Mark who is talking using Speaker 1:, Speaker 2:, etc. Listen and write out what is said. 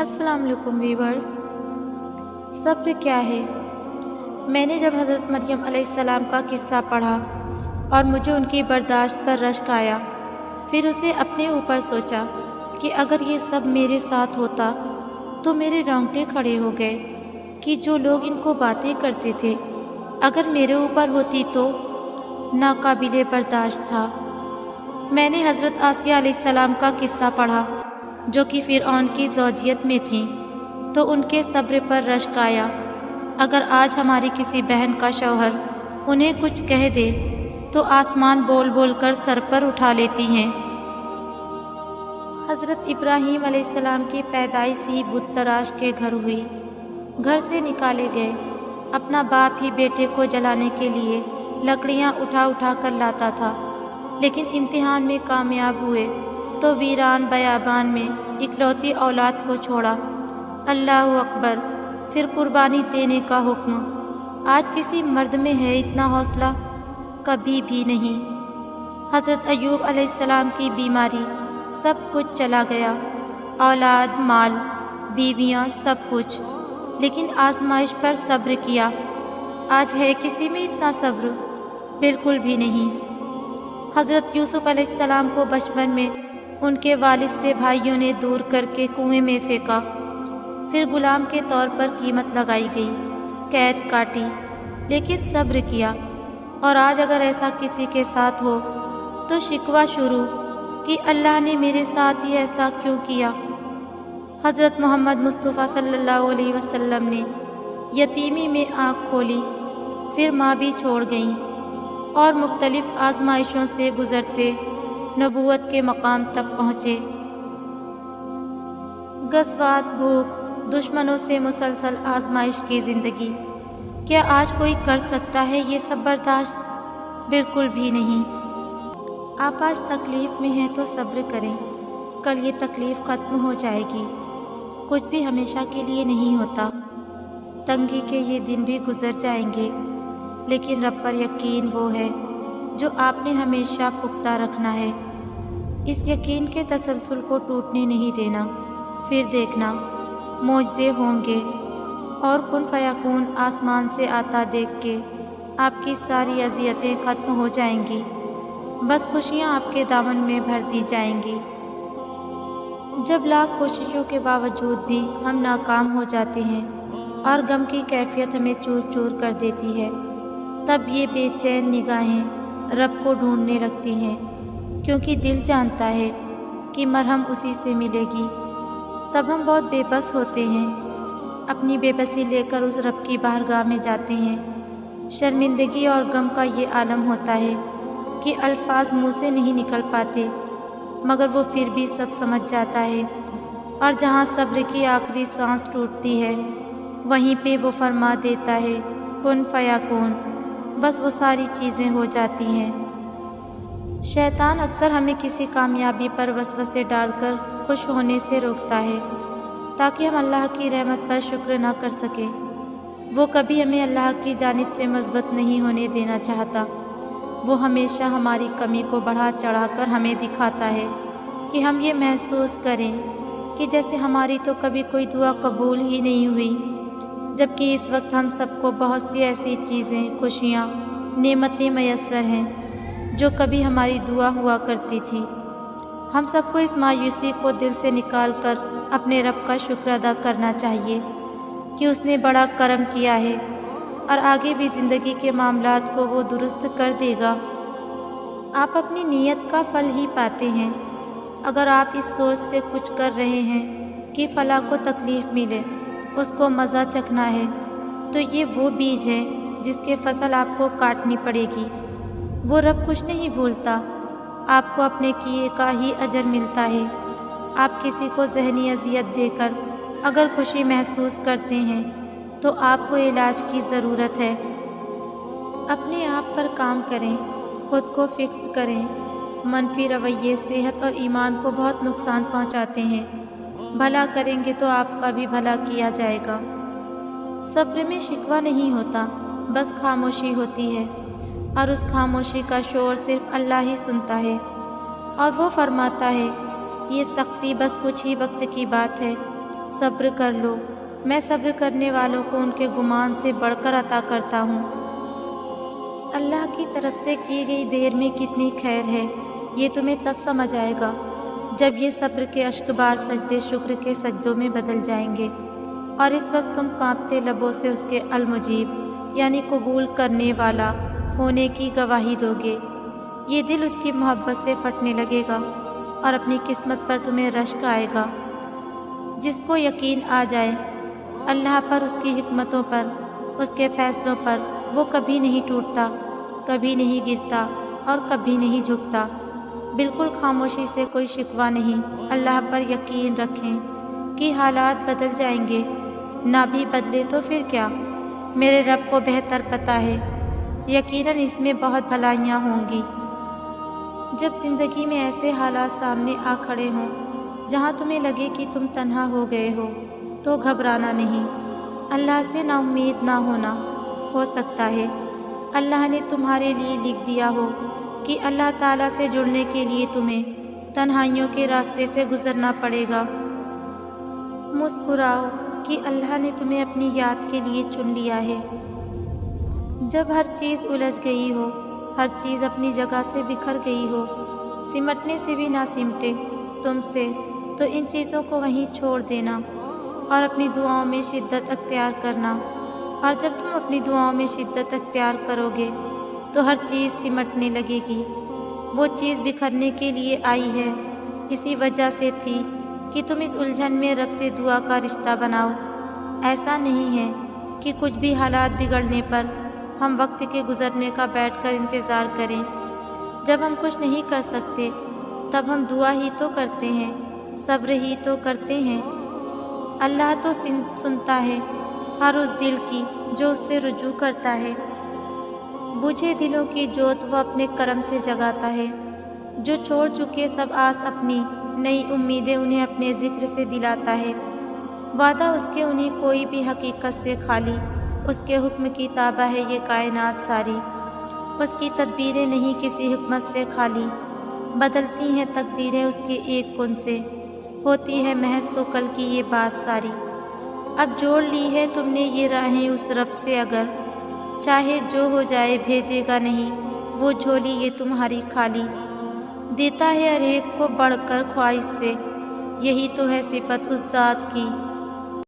Speaker 1: السلام علیکم ویورز۔ صبر کیا ہے؟ میں نے جب حضرت مریم علیہ السلام کا قصہ پڑھا اور مجھے ان کی برداشت پر رشک آیا، پھر اسے اپنے اوپر سوچا کہ اگر یہ سب میرے ساتھ ہوتا تو میرے رونگٹے کھڑے ہو گئے کہ جو لوگ ان کو باتیں کرتے تھے اگر میرے اوپر ہوتی تو ناقابل برداشت تھا۔ میں نے حضرت آسیہ علیہ السلام کا قصہ پڑھا جو کہ فرعون کی زوجیت میں تھیں، تو ان کے صبر پر رشک آیا۔ اگر آج ہماری کسی بہن کا شوہر انہیں کچھ کہہ دے تو آسمان بول بول کر سر پر اٹھا لیتی ہیں۔ حضرت ابراہیم علیہ السلام کی پیدائش ہی بت تراش کے گھر ہوئی، گھر سے نکالے گئے۔ اپنا باپ ہی بیٹے کو جلانے کے لیے لکڑیاں اٹھا اٹھا کر لاتا تھا، لیکن امتحان میں کامیاب ہوئے تو ویران بیابان میں اکلوتی اولاد کو چھوڑا۔ اللہ اکبر! پھر قربانی دینے کا حکم۔ آج کسی مرد میں ہے اتنا حوصلہ؟ کبھی بھی نہیں۔ حضرت ایوب علیہ السلام کی بیماری، سب کچھ چلا گیا، اولاد، مال، بیویاں، سب کچھ، لیکن آزمائش پر صبر کیا۔ آج ہے کسی میں اتنا صبر؟ بالکل بھی نہیں۔ حضرت یوسف علیہ السلام کو بچپن میں ان کے والد سے بھائیوں نے دور کر کے کنویں میں پھینکا، پھر غلام کے طور پر قیمت لگائی گئی، قید کاٹی، لیکن صبر کیا۔ اور آج اگر ایسا کسی کے ساتھ ہو تو شکوہ شروع کہ اللہ نے میرے ساتھ ہی ایسا کیوں کیا۔ حضرت محمد مصطفیٰ صلی اللہ علیہ وسلم نے یتیمی میں آنکھ کھولی، پھر ماں بھی چھوڑ گئیں اور مختلف آزمائشوں سے گزرتے نبوت کے مقام تک پہنچے۔ غزوات، بھوک، دشمنوں سے مسلسل آزمائش کی زندگی، کیا آج کوئی کر سکتا ہے یہ سب برداشت؟ بالکل بھی نہیں۔ آپ آج تکلیف میں ہیں تو صبر کریں، کل یہ تکلیف ختم ہو جائے گی۔ کچھ بھی ہمیشہ کے لیے نہیں ہوتا، تنگی کے یہ دن بھی گزر جائیں گے، لیکن رب پر یقین وہ ہے جو آپ نے ہمیشہ پختہ رکھنا ہے۔ اس یقین کے تسلسل کو ٹوٹنے نہیں دینا، پھر دیکھنا معجزے ہوں گے اور کن فیکون آسمان سے آتا دیکھ کے آپ کی ساری اذیتیں ختم ہو جائیں گی، بس خوشیاں آپ کے دامن میں بھر دی جائیں گی۔ جب لاکھ کوششوں کے باوجود بھی ہم ناکام ہو جاتے ہیں اور غم کی کیفیت ہمیں چور چور کر دیتی ہے، تب یہ بے چین نگاہیں رب کو ڈھونڈنے لگتی ہیں، کیونکہ دل جانتا ہے کہ مرہم اسی سے ملے گی۔ تب ہم بہت بے بس ہوتے ہیں، اپنی بے بسی لے کر اس رب کی بارگاہ میں جاتے ہیں۔ شرمندگی اور غم کا یہ عالم ہوتا ہے کہ الفاظ منہ سے نہیں نکل پاتے، مگر وہ پھر بھی سب سمجھ جاتا ہے، اور جہاں صبر کی آخری سانس ٹوٹتی ہے وہیں پہ وہ فرما دیتا ہے کن فیکون، بس وہ ساری چیزیں ہو جاتی ہیں۔ شیطان اکثر ہمیں کسی کامیابی پر وسوسے ڈال کر خوش ہونے سے روکتا ہے تاکہ ہم اللہ کی رحمت پر شکر نہ کر سکیں۔ وہ کبھی ہمیں اللہ کی جانب سے مثبت نہیں ہونے دینا چاہتا۔ وہ ہمیشہ ہماری کمی کو بڑھا چڑھا کر ہمیں دکھاتا ہے کہ ہم یہ محسوس کریں کہ جیسے ہماری تو کبھی کوئی دعا قبول ہی نہیں ہوئی، جبکہ اس وقت ہم سب کو بہت سی ایسی چیزیں، خوشیاں، نعمتیں میسر ہیں جو کبھی ہماری دعا ہوا کرتی تھی۔ ہم سب کو اس مایوسی کو دل سے نکال کر اپنے رب کا شکر ادا کرنا چاہیے کہ اس نے بڑا کرم کیا ہے اور آگے بھی زندگی کے معاملات کو وہ درست کر دے گا۔ آپ اپنی نیت کا پھل ہی پاتے ہیں۔ اگر آپ اس سوچ سے کچھ کر رہے ہیں کہ فلاں کو تکلیف ملے، اس کو مزہ چکھنا ہے، تو یہ وہ بیج ہے جس کے فصل آپ کو کاٹنی پڑے گی۔ وہ رب کچھ نہیں بھولتا، آپ کو اپنے کیے کا ہی اجر ملتا ہے۔ آپ کسی کو ذہنی اذیت دے کر اگر خوشی محسوس کرتے ہیں تو آپ کو علاج کی ضرورت ہے۔ اپنے آپ پر کام کریں، خود کو فکس کریں۔ منفی رویے صحت اور ایمان کو بہت نقصان پہنچاتے ہیں۔ بھلا کریں گے تو آپ کا بھی بھلا کیا جائے گا۔ صبر میں شکوہ نہیں ہوتا، بس خاموشی ہوتی ہے، اور اس خاموشی کا شور صرف اللہ ہی سنتا ہے، اور وہ فرماتا ہے یہ سختی بس کچھ ہی وقت کی بات ہے، صبر کر لو، میں صبر کرنے والوں کو ان کے گمان سے بڑھ کر عطا کرتا ہوں۔ اللہ کی طرف سے کی گئی دیر میں کتنی خیر ہے، یہ تمہیں تب سمجھ آئے گا جب یہ صبر کے اشکبار سجدے شکر کے سجدوں میں بدل جائیں گے، اور اس وقت تم کانپتے لبوں سے اس کے المجیب یعنی قبول کرنے والا ہونے کی گواہی دو گے۔ یہ دل اس کی محبت سے پھٹنے لگے گا اور اپنی قسمت پر تمہیں رشک آئے گا۔ جس کو یقین آ جائے اللہ پر، اس کی حکمتوں پر، اس کے فیصلوں پر، وہ کبھی نہیں ٹوٹتا، کبھی نہیں گرتا اور کبھی نہیں جھکتا۔ بالکل خاموشی سے کوئی شکوہ نہیں۔ اللہ پر یقین رکھیں کہ حالات بدل جائیں گے، نہ بھی بدلے تو پھر کیا، میرے رب کو بہتر پتہ ہے، یقیناً اس میں بہت بھلائیاں ہوں گی۔ جب زندگی میں ایسے حالات سامنے آ کھڑے ہوں جہاں تمہیں لگے کہ تم تنہا ہو گئے ہو، تو گھبرانا نہیں، اللہ سے نا امید نہ ہونا۔ ہو سکتا ہے اللہ نے تمہارے لیے لکھ دیا ہو کہ اللہ تعالیٰ سے جڑنے کے لیے تمہیں تنہائیوں کے راستے سے گزرنا پڑے گا۔ مسکراؤ کہ اللہ نے تمہیں اپنی یاد کے لیے چن لیا ہے۔ جب ہر چیز الجھ گئی ہو، ہر چیز اپنی جگہ سے بکھر گئی ہو، سمٹنے سے بھی نہ سمٹے تم سے، تو ان چیزوں کو وہیں چھوڑ دینا اور اپنی دعاؤں میں شدت اختیار کرنا۔ اور جب تم اپنی دعاؤں میں شدت اختیار کرو گے تو ہر چیز سمٹنے لگے گی۔ وہ چیز بکھرنے کے لیے آئی ہے، اسی وجہ سے تھی کہ تم اس الجھن میں رب سے دعا کا رشتہ بناؤ۔ ایسا نہیں ہے کہ کچھ بھی حالات بگڑنے پر ہم وقت کے گزرنے کا بیٹھ کر انتظار کریں۔ جب ہم کچھ نہیں کر سکتے تب ہم دعا ہی تو کرتے ہیں، صبر ہی تو کرتے ہیں۔ اللہ تو سنتا ہے ہر اس دل کی جو اس سے رجوع کرتا ہے۔ بجھے دلوں کی جوت وہ اپنے کرم سے جگاتا ہے۔ جو چھوڑ چکے سب آس اپنی، نئی امیدیں انہیں اپنے ذکر سے دلاتا ہے۔ وعدہ اس کے انہیں کوئی بھی حقیقت سے خالی، اس کے حکم کی تابع ہے یہ کائنات ساری۔ اس کی تدبیریں نہیں کسی حکمت سے خالی، بدلتی ہیں تقدیریں اس کے ایک کن سے، ہوتی ہے محض تو کل کی یہ بات ساری۔ اب جوڑ لی ہے تم نے یہ راہیں اس رب سے، اگر چاہے جو ہو جائے بھیجے گا نہیں وہ جھولی یہ تمہاری خالی۔ دیتا ہے ہر ایک کو بڑھ کر خواہش سے، یہی تو ہے صفت اس ذات کی۔